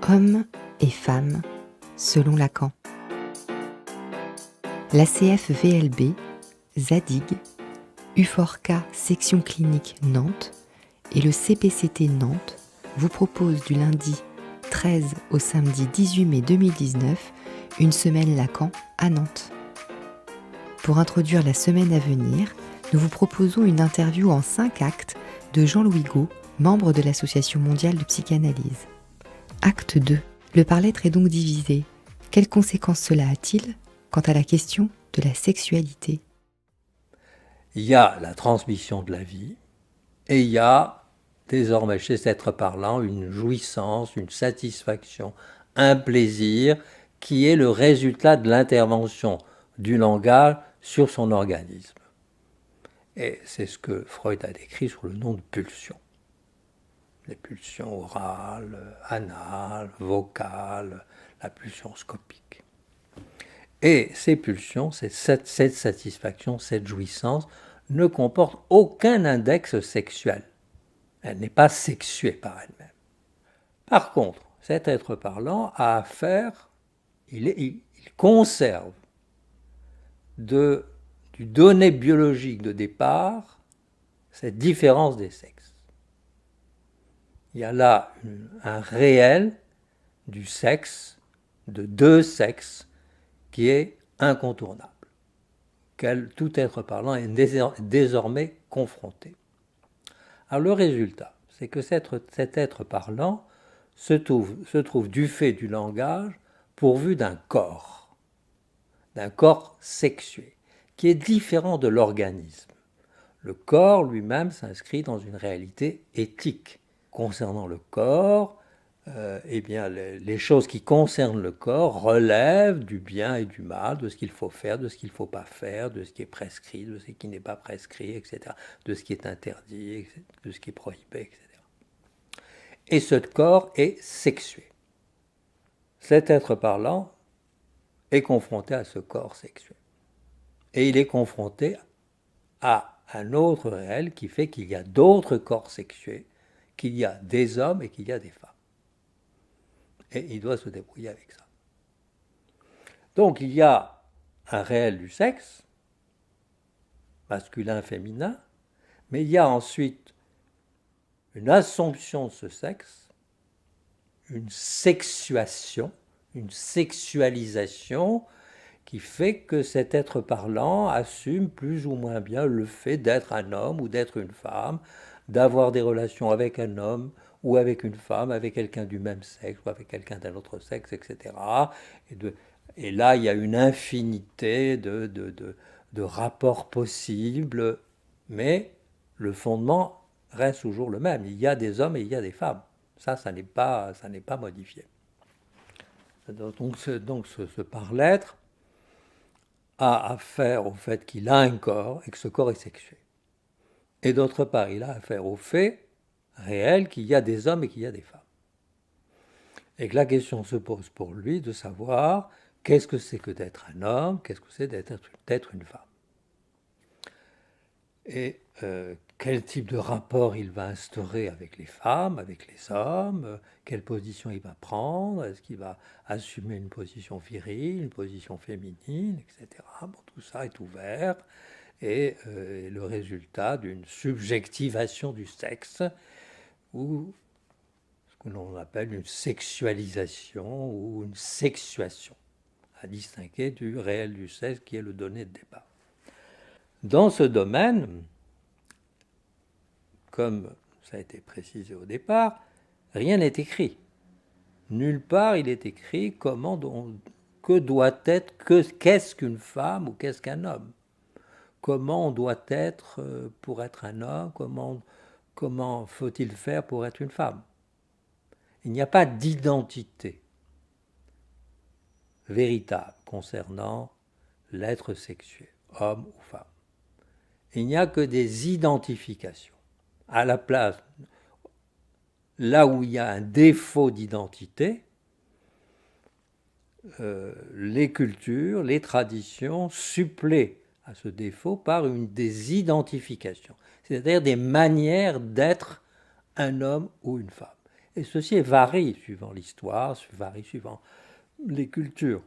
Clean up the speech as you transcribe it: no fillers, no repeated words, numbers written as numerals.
Hommes et femmes selon Lacan. L'ACF VLB, Zadig, UFORCA section clinique Nantes et le CPCT Nantes vous proposent du lundi 13 au samedi 18 mai 2019 une semaine Lacan à Nantes. Pour introduire la semaine à venir, nous vous proposons une interview en 5 actes de Jean-Louis Gault, membre de l'Association mondiale de psychanalyse. Acte 2. Le par-l'être est donc divisé. Quelles conséquences cela a-t-il quant à la question de la sexualité ? Il y a la transmission de la vie et il y a désormais chez cet être parlant une jouissance, une satisfaction, un plaisir qui est le résultat de l'intervention du langage sur son organisme. Et c'est ce que Freud a décrit sous le nom de pulsion. Les pulsions orales, anales, vocales, la pulsion scopique. Et ces pulsions, cette satisfaction, cette jouissance, ne comportent aucun index sexuel. Elle n'est pas sexuée par elle-même. Par contre, cet être parlant a affaire, il conserve du donné biologique de départ cette différence des sexes. Il y a là un réel du sexe, de deux sexes, qui est incontournable, auquel tout être parlant est désormais confronté. Alors le résultat, c'est que cet être parlant se trouve du fait du langage pourvu d'un corps sexué, qui est différent de l'organisme. Le corps lui-même s'inscrit dans une réalité éthique. Concernant le corps, les choses qui concernent le corps relèvent du bien et du mal, de ce qu'il faut faire, de ce qu'il ne faut pas faire, de ce qui est prescrit, de ce qui n'est pas prescrit, etc., de ce qui est interdit, de ce qui est prohibé, etc. Et ce corps est sexué. Cet être parlant est confronté à ce corps sexué. Et il est confronté à un autre réel qui fait qu'il y a d'autres corps sexués, qu'il y a des hommes et qu'il y a des femmes. Et il doit se débrouiller avec ça. Donc il y a un réel du sexe, masculin, féminin, mais il y a ensuite une assomption de ce sexe, une sexuation, une sexualisation qui fait que cet être parlant assume plus ou moins bien le fait d'être un homme ou d'être une femme, d'avoir des relations avec un homme ou avec une femme, avec quelqu'un du même sexe ou avec quelqu'un d'un autre sexe, etc. Et là, il y a une infinité de rapports possibles, mais le fondement reste toujours le même. Il y a des hommes et il y a des femmes. Ça n'est pas modifié. Donc ce par-l'être a affaire au fait qu'il a un corps et que ce corps est sexué. Et d'autre part, il a affaire au fait réel qu'il y a des hommes et qu'il y a des femmes. Et que la question se pose pour lui de savoir qu'est-ce que c'est que d'être un homme, qu'est-ce que c'est d'être une femme. Et quel type de rapport il va instaurer avec les femmes, avec les hommes, quelle position il va prendre, est-ce qu'il va assumer une position virile, une position féminine, etc. Bon, tout ça est ouvert. Et le résultat d'une subjectivation du sexe ou ce que l'on appelle une sexualisation ou une sexuation, à distinguer du réel du sexe qui est le donné de départ. Dans ce domaine, comme ça a été précisé au départ, rien n'est écrit. Nulle part il est écrit qu'est-ce qu'une femme ou qu'est-ce qu'un homme. Comment on doit être pour être un homme, comment faut-il faire pour être une femme. Il n'y a pas d'identité véritable concernant l'être sexué, homme ou femme. Il n'y a que des identifications. À la place, là où il y a un défaut d'identité, les cultures, les traditions suppléent à ce défaut par des identifications, c'est-à-dire des manières d'être un homme ou une femme. Et ceci varie suivant l'histoire, varie suivant les cultures.